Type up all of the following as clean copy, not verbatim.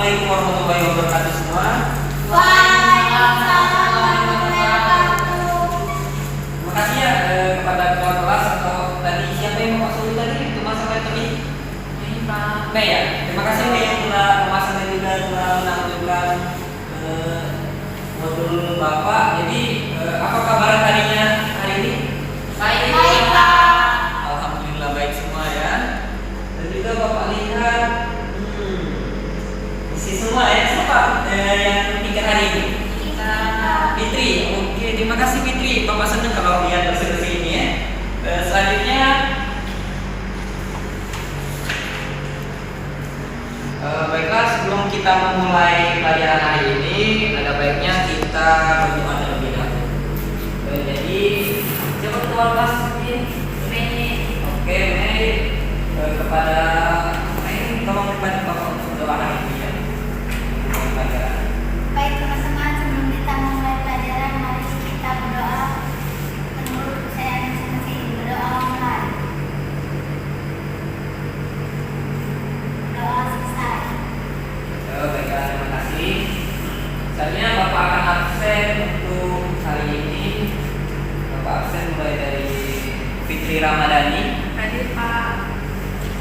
Assalamualaikum warahmatullahi wabarakatuh semua. Waalaikumsalam warahmatullahi wabarakatuh. Terima kasih ya kepada ketua kelas atau tadi siapa yang memaksud tadi untuk masalah tadi? Mei ya. Terima kasih Mei yang telah memasang dan juga telah menampilkan modul Bapak. Jadi apa kabar harinya hari ini? Baik, Pak. Alhamdulillah baik semua ya. Dan juga Bapak lihat isi semua ya. Siapa yang pikir hari ini? Fitri. Oke, terima kasih Fitri. Bapak senang kalau lihat bersih-bersih ini ya. Selanjutnya baiklah, sebelum kita memulai pelajaran hari ini, ada baiknya kita berdoa terlebih dahulu. Jadi, siapa ketua kelas ini? Mei. Oke, Mei. Kepada Mei, tolong dibantu Bapak untuk berdoa hari ini ya. Pelajaran. Baik teman-teman, sebelum kita memulai pelajaran, mari kita berdoa menurut kepercayaan masing-masing. Berdoa mulai. Doa selesai. Baiklah, terima kasih. Misalnya Bapak akan absen untuk hari ini. Bapak absen mulai dari Fitri Ramadhani, Hadir Pak.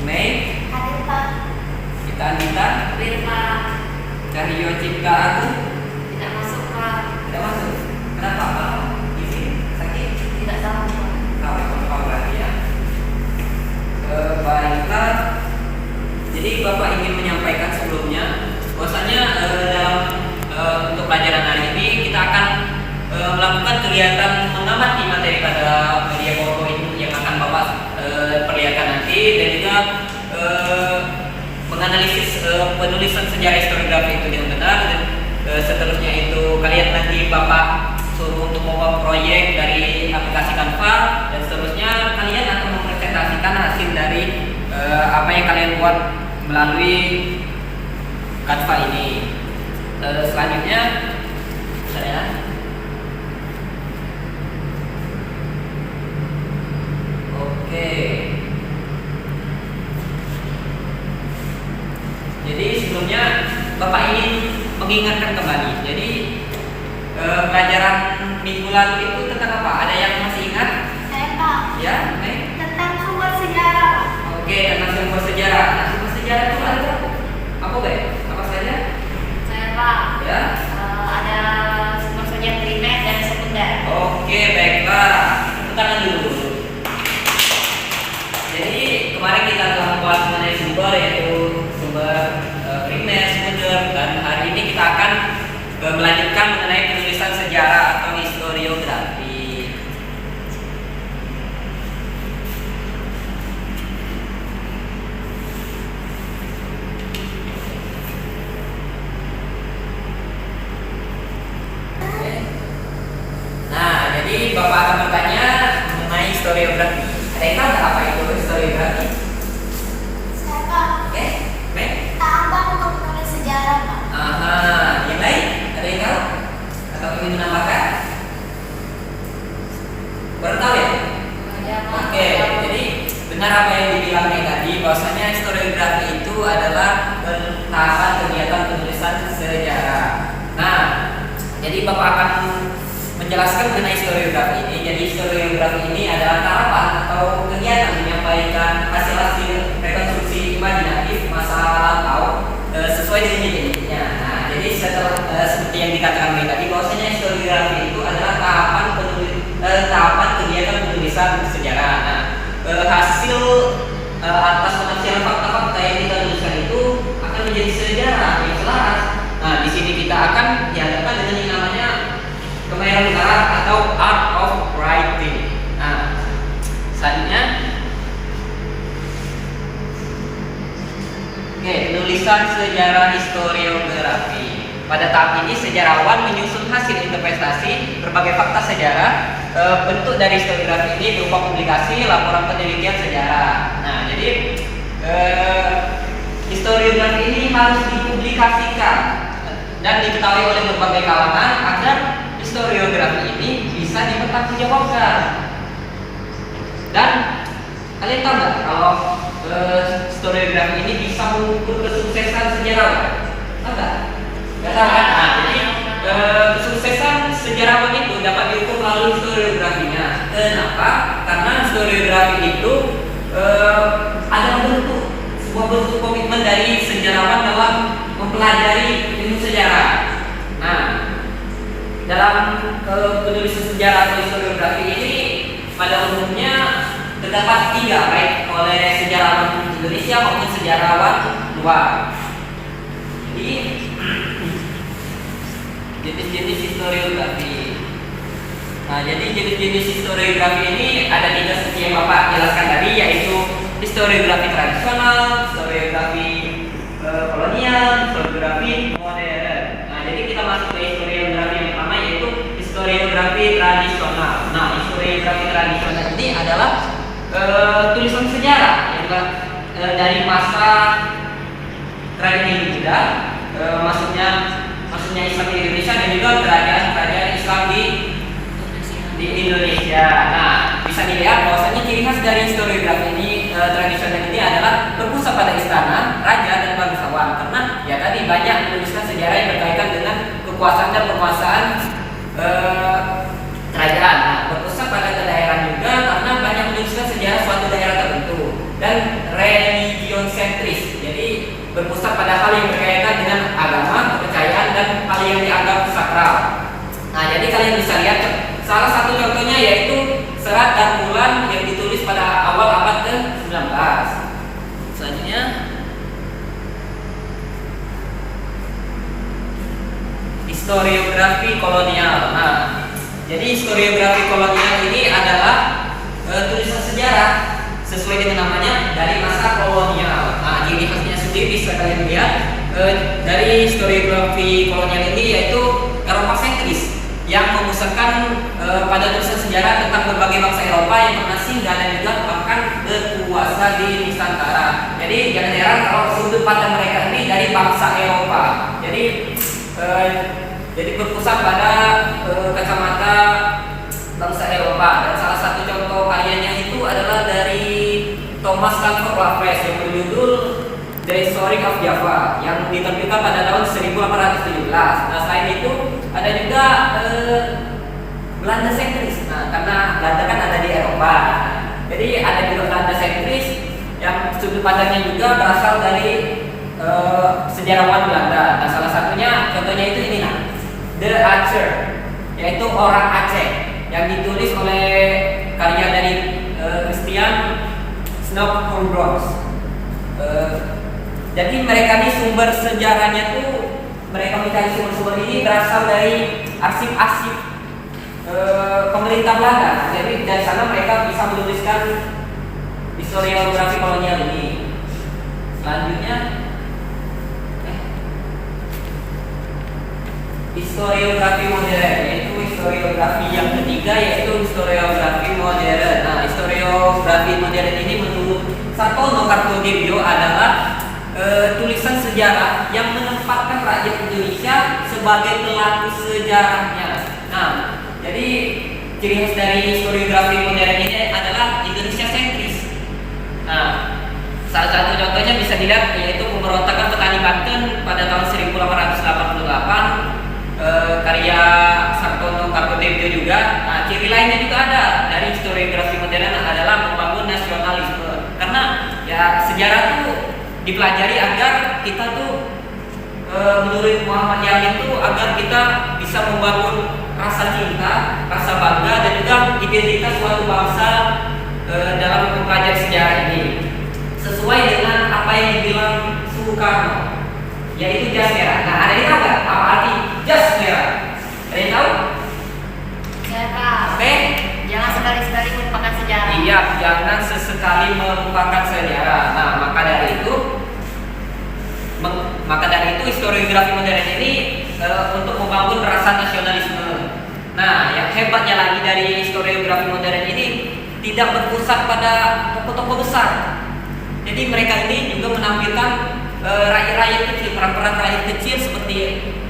Mei, Hadir Pak. Kita Andita, Hadir Pak. Cahyo Cipta Agung. Tidak masuk Pak. Tidak masuk. Kenapa Pak? Isi sakit? Tidak tahu Pak. Apa berarti ya? Baiklah. Jadi Bapak ingin menyampaikan sebelumnya bahwasanya dalam untuk pelajaran hari ini kita akan melakukan kegiatan mengamati materi pada media PowerPoint yang akan Bapak perlihatkan nanti, dan juga menganalisis penulisan sejarah historiografi itu dengan benar, dan seterusnya itu kalian nanti Bapak suruh untuk membuat proyek dari aplikasi Canva, dan seterusnya kalian akan mempresentasikan hasil dari apa yang kalian buat melalui Canva ini. Selanjutnya saya oke. Jadi sebelumnya Bapak ingin mengingatkan kembali. Jadi pelajaran minggu lalu itu tentang apa? Ada yang masih ingat? Saya Pak. Ya, Mei? Tentang sumber sejarah Pak. Oke, tentang sumber sejarah. Nah, sumber sejarah itu ada berapa? Apa Be? Apa saja? Saya Pak. Ya. Ada sumber sejarah primer dan sekunder. Oke, baiklah. Tepuk tangan dulu. Jadi kemarin kita telah membahas mengenai sumber, yaitu sumber primer, sekunder, dan hari ini kita akan melanjutkan mengenai penulisan sejarah atau historiografi. Nah, jadi Bapak akan bertanya mengenai historiografi. Ada yang tahu nggak apa itu historiografi? Saya Pak. Oke, Mei? Tambang untuk menulis sejarah Pak. Aha, yang lain? Ada yang tahu? Atau ingin menambahkan? Baru tahu ya? Oke, jadi benar apa yang dibilang Mei tadi, bahwasanya historiografi itu adalah tahapan kegiatan penulisan sejarah. Nah, jadi Bapak akan menjelaskan mengenai historiografi ini. Jadi historiografi ini adalah tahapan atau kegiatan menyampaikan hasil-hasil rekonstruksi imajinatif masa lampau sesuai dengan identitasnya. Nah, jadi setelah seperti yang dikatakan Mei tadi, bahwasanya historiografi itu adalah tahapan kegiatan penulisan sejarah. Nah, hasil atas penafsiran fakta-fakta yang kita tuliskan itu akan menjadi sejarah yang selaras. Nah, di sini kita akan dihadapkan dengan yang namanya kemahiran literasi atau art of writing. Nah, selanjutnya, oke, penulisan sejarah historiografi. Pada tahap ini sejarawan menyusun hasil interpretasi berbagai fakta sejarah. Bentuk dari historiografi ini berupa publikasi, laporan penelitian sejarah. Nah, jadi historiografi ini harus dipublikasikan dan diketahui oleh berbagai kalangan agar historiografi ini bisa dipertanggungjawabkan. Dan kalian tahu nggak kalau historiografi ini bisa mengukur kesuksesan sejarawan? Tahu nggak? Nggak tahu kan? Nah, jadi kesuksesan sejarawan itu dapat diukur melalui historiografinya. Kenapa? Karena historiografi itu ada sebuah bentuk komitmen dari sejarawan dalam mempelajari ilmu sejarah. Nah, dalam penulisan sejarah atau historiografi ini pada umumnya terdapat 3, baik oleh sejarawan Indonesia maupun sejarawan luar. Jadi jenis-jenis historiografi. Nah, jadi jenis-jenis historiografi ini ada 3 seperti yang Bapak jelaskan tadi, yaitu historiografi tradisional, historiografi kolonial, historiografi modern. Nah, jadi kita masuk ke historiografi yang pertama, yaitu historiografi tradisional. Nah, historiografi tradisional ini adalah tulisan sejarah yang dari masa kerajaan Hindia, maksudnya Islam di Indonesia dan juga kerajaan Islam di Indonesia. Nah, bisa dilihat bahwasanya ciri khas dari historiografi ini tradisional ini adalah berpusat pada istana, raja dan bangsawan. Karena ya tadi banyak menuliskan sejarah yang berkaitan dengan kekuasaan dan penguasaan kerajaan. Nah, berpusat pada kedaerahan juga karena banyak menuliskan sejarah suatu daerah tertentu, dan religion sentris. Jadi berpusat pada hal yang berkaitan dengan agama, kepercayaan dan hal yang dianggap sakral. Nah, jadi kalian bisa lihat salah satu contohnya yaitu Serat Darmulan yang ditulis pada awal abad ke-19. Selanjutnya historiografi kolonial. Nah, jadi historiografi kolonial ini adalah tulisan sejarah sesuai dengan namanya dari masa kolonial. Nah, ciri khasnya sendiri bisa kalian lihat dari historiografi kolonial ini yaitu Eropa sentris yang memusatkan pada tulisan sejarah tentang berbagai bangsa Eropa yang pernah singgah dan juga bahkan berkuasa di Nusantara. Jadi jangan heran kalau sudut pandang mereka ini dari bangsa Eropa. Jadi berpusat pada kacamata bangsa Eropa, dan salah satu contoh karyanya itu adalah dari Thomas Stamford Raffles yang berjudul The History of Java yang diterbitkan pada tahun 1817. Nah, selain itu ada juga Belanda sentris. Nah, karena Belanda kan ada di Eropa, jadi ada juga Belanda sentris yang sudut pandangnya juga berasal dari sejarawan Belanda. Nah, salah satunya contohnya itu ini, nah, The Archer, yaitu orang Aceh, yang ditulis oleh karya dari Christian Snodgrass. Jadi mereka ini sumber sejarahnya tuh, mereka mencari sumber-sumber ini berasal dari arsip-arsip pemerintah Belanda. Jadi dari sana mereka bisa menuliskan historiografi kolonial ini. Selanjutnya historiografi modern, yaitu historiografi yang ketiga, yaitu historiografi modern. Nah, historiografi modern ini menurut Sartono Kartodibio adalah tulisan sejarah yang menempatkan rakyat Indonesia sebagai pelaku sejarahnya. Nah, jadi ciri khas dari historiografi modern ini adalah Indonesia sentris. Nah, salah satu contohnya bisa dilihat yaitu pemberontakan petani Banten pada tahun 1888, karya Sartono Kartodibio juga. Nah, ciri lainnya juga ada dari historiografi modern adalah membangun nasionalisme. Karena ya sejarah itu dipelajari agar kita tuh menurut Muhammad Yamin itu agar kita bisa membangun rasa cinta, rasa bangga dan juga identitas suatu bangsa dalam mempelajari sejarah ini. Sesuai dengan apa yang dibilang Soekarno, yaitu jas merah. Nah, ada yang tahu nggak apa arti jas merah? Ada yang tahu? Sejarah. Oke. Jangan sekali-sekali melupakan sejarah. Iya, jangan sesekali melupakan sejarah. Nah, maka dari itu historiografi modern ini untuk membangun rasa nasionalisme. Nah, yang hebatnya lagi dari historiografi modern ini tidak berpusat pada tokoh-tokoh besar. Jadi mereka ini juga menampilkan rakyat-rakyat kecil, peran-peran rakyat kecil seperti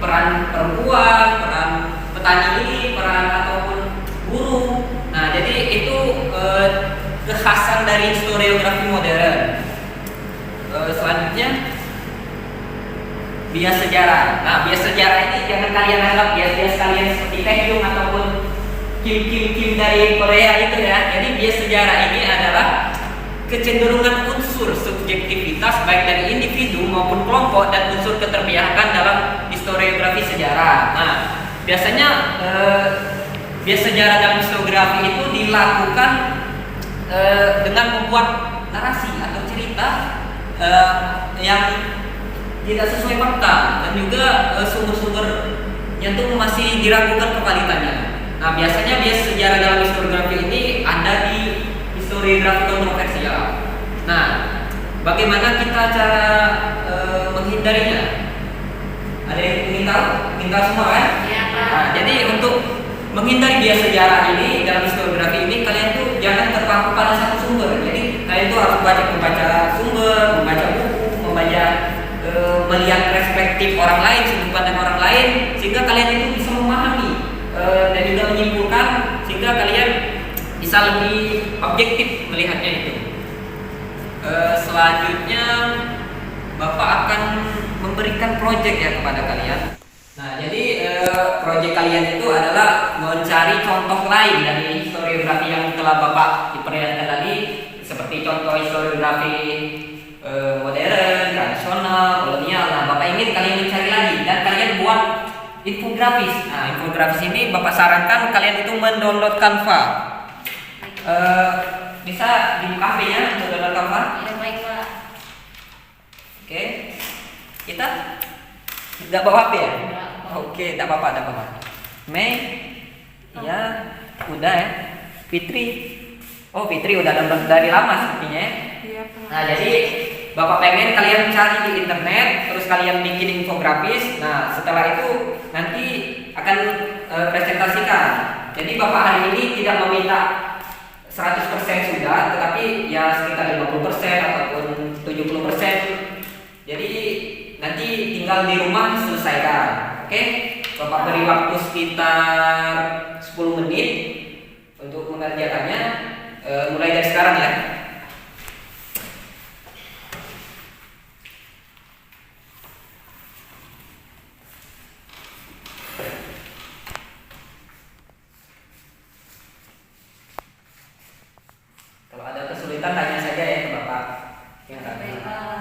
peran perempuan, peran petani, peran ataupun buruh. Nah, jadi itu kekhasan dari historiografi modern. Selanjutnya bias sejarah. Nah, bias sejarah ini jangan kalian anggap bias-bias kalian seperti Taehyung ataupun Kim dari Korea itu ya. Jadi bias sejarah ini adalah kecenderungan unsur subjektivitas baik dari individu maupun kelompok dan unsur keterpihakan dalam historiografi sejarah. Nah, biasanya bias sejarah dalam historiografi itu dilakukan dengan membuat narasi atau cerita yang tidak sesuai fakta dan juga sumber-sumbernya itu masih diragukan kevalitannya. Nah, biasanya bias sejarah dalam historiografi ini ada di historiografi kontroversial. Nah, bagaimana kita cara menghindarinya? Ada yang ingin tahu? Ingin tahu semua kan? Iya, Pak. Nah, jadi untuk menghindari bias sejarah ini dalam historiografi ini kalian tuh jangan terpaku pada satu sumber. Jadi kalian tuh harus membaca sumber, membaca buku, melihat perspektif orang lain, sudut pandang orang lain, sehingga kalian itu bisa memahami dan juga menyimpulkan, sehingga kalian bisa lebih objektif melihatnya itu. Selanjutnya Bapak akan memberikan proyek ya kepada kalian. Nah, jadi proyek kalian itu adalah mencari contoh lain dari historiografi yang telah Bapak diperlihatkan tadi, seperti contoh historiografi modern, tradisional, kolonial. Nah, Bapak ingin kalian mencari lagi dan kalian buat infografis. Nah, infografis ini Bapak sarankan kalian itu mendownload Canva. Bisa dibuka HP-nya untuk download Canva? Ya, baik, Pak. Oke. Kita tidak bawa HP ya? Enggak. Oke, tidak apa-apa. Mei, ya, udah ya. Fitri, oh Fitri udah download dari lama sepertinya ya. Iya, Pak. Nah, jadi Bapak pengen kalian cari di internet, terus kalian bikin infografis. Nah, setelah itu nanti akan presentasikan. Jadi Bapak hari ini tidak meminta 100% sudah, tetapi ya sekitar 50% ataupun 70%. Jadi nanti tinggal di rumah selesaikan. Oke? Bapak beri waktu sekitar 10 menit untuk mengerjakannya. Mulai dari sekarang ya. Kalau ada kesulitan tanya saja ya ke Bapak. Yang ada. Baik, Pak.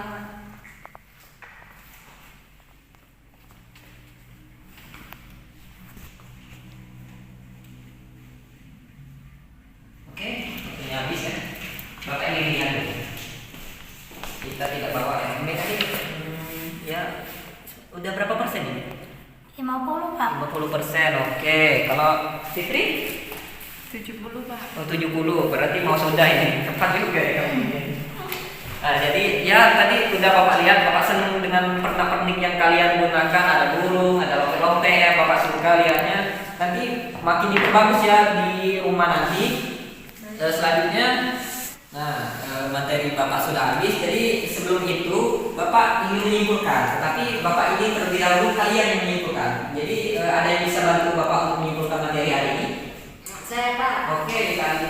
Oke, waktunya habis ya. Bapak ingin lihat dulu. Kita tidak bawa ya. Ini tadi ya udah berapa persen ini? 50, Pak. 50%. Oke, kalau Fitri 70, Pak. oh, 70, berarti mau sudah ini. Cepat juga ya kamu ini. Nah, jadi ya tadi udah Bapak lihat, Bapak senang dengan pernak-pernik yang kalian gunakan, ada burung, ada lope-lope ya, Bapak suka lihatnya. Nanti makin diperbagus ya di rumah nanti. Selanjutnya, nah materi Bapak sudah habis. Jadi sebelum itu Bapak ingin menyimpulkan, tetapi Bapak ingin terlebih dahulu kalian yang menyimpulkan. Jadi ada yang bisa bantu Bapak untuk menyimpulkan materi hari ini? Saya, Pak. Oke, kita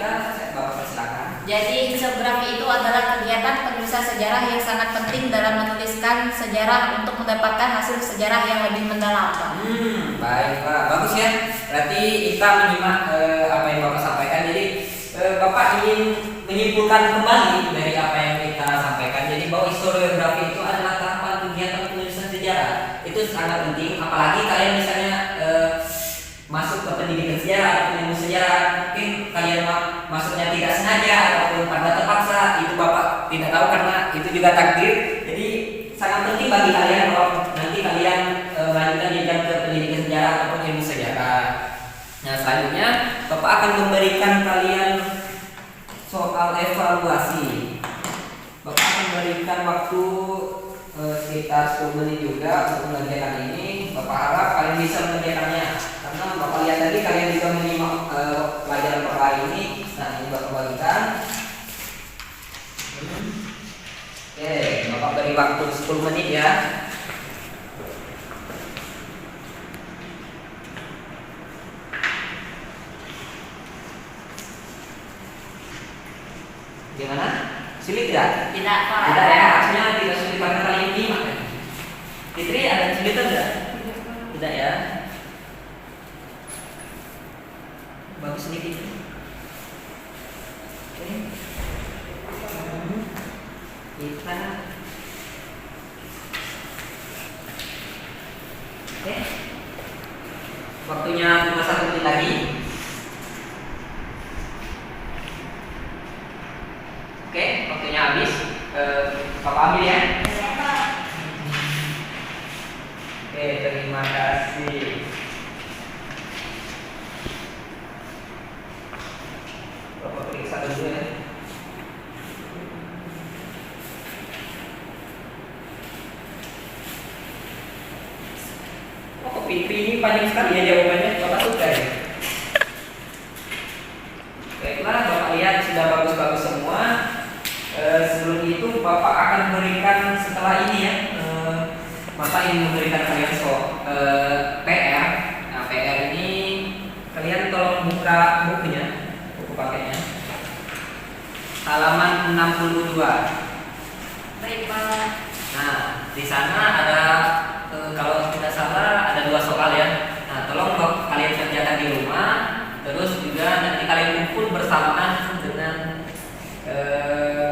Bapak persilakan. Jadi historiografi itu adalah kegiatan penulisan sejarah yang sangat penting dalam menuliskan sejarah untuk mendapatkan hasil sejarah yang lebih mendalam, Pak. Baik Pak, bagus ya. Berarti kita menyimak apa yang Bapak sampaikan. Jadi Bapak ingin menyimpulkan kembali dari apa yang kita sampaikan. Jadi bahwa historiografi itu adalah tahapan kegiatan penulisan sejarah. Itu sangat penting. Apalagi kalian misalnya masuk ke pendidikan sejarah atau ilmu sejarah, mungkin kalian masuknya tidak sengaja ataupun pada terpaksa, itu Bapak tidak tahu karena itu juga takdir. Jadi sangat penting bagi kalian kalau nanti kalian melanjutkan jenjang ke pendidikan sejarah ataupun ilmu sejarah. Nah, selanjutnya Bapak akan memberikan kalian soal evaluasi. Bapak akan memberikan waktu sekitar 10 menit juga untuk mengerjakan ini. Bapak harap kalian bisa mengerjakannya karena Bapak lihat tadi kalian juga menyimak pelajaran per hari ini. Nah, ini Bapak bagikan. Oke, Bapak beri waktu 10 menit ya. Gimana? Sulit tidak? Tidak, Pak. Tidak ya, maksudnya tidak sulit karena kalian menyimak ya. Fitri ada kesulitan nggak? Tidak ya. Bagus sedikit. Oke. Kita. Oke. Waktunya cuma 1 menit lagi. Oke, waktunya habis. Papa ambil ya. Oke, terima kasih. Bapak periksa dulu ya. Oh, Fitri ini panjang sekali ya jawabannya. Bapak suka ya. Baiklah, Bapak lihat sudah bagus-bagus semua. Sebelum itu Bapak akan berikan setelah ini ya. Bapak ingin memberikan kalian PR. Nah, PR ini kalian tolong buka bukunya, buku paketnya. Halaman 62. Baik, Pak. Nah, di sana ada kalau tidak salah ada 2 soal ya. Nah, tolong kalian kerjakan di rumah. Terus juga nanti kalian kumpul bersamaan dengan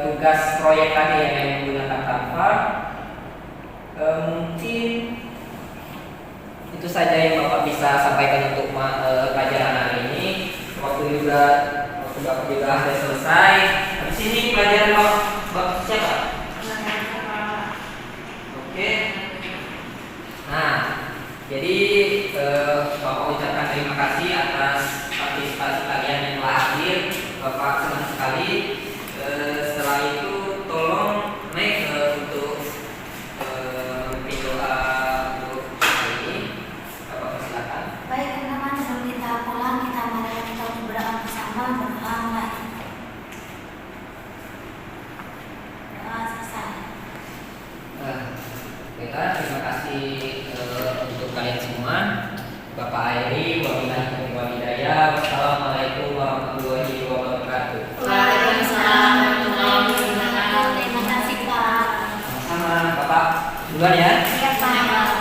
tugas proyek tadi yang menggunakan Canva. Mungkin itu saja yang Bapak bisa sampaikan untuk pelajaran hari ini. Waktu Bapak juga sudah selesai. Habis ini pelajaran Bapak siapa? Oke. Nah, jadi Bapak ucapkan terima kasih atas partisipasi kalian yang telah hadir. Bapak senang sekali. Setelah itu tolong naik untuk memimpin doa untuk hari ini. Bapak silakan. Baik teman-teman, sebelum kita pulang kita mari kita berdoa bersama. Berdoa mulai. Doa selesai. Baiklah, terima kasih untuk kalian semua. Bapak Airi, wabillahi taufiq wal hidayah. Wassalamualaikum warahmatullahi wabarakatuh. Waalaikumsalam warahmatullahi wabarakatuh. Terima kasih Pak. Sama-sama, Bapak duluan ya. Siap Pak.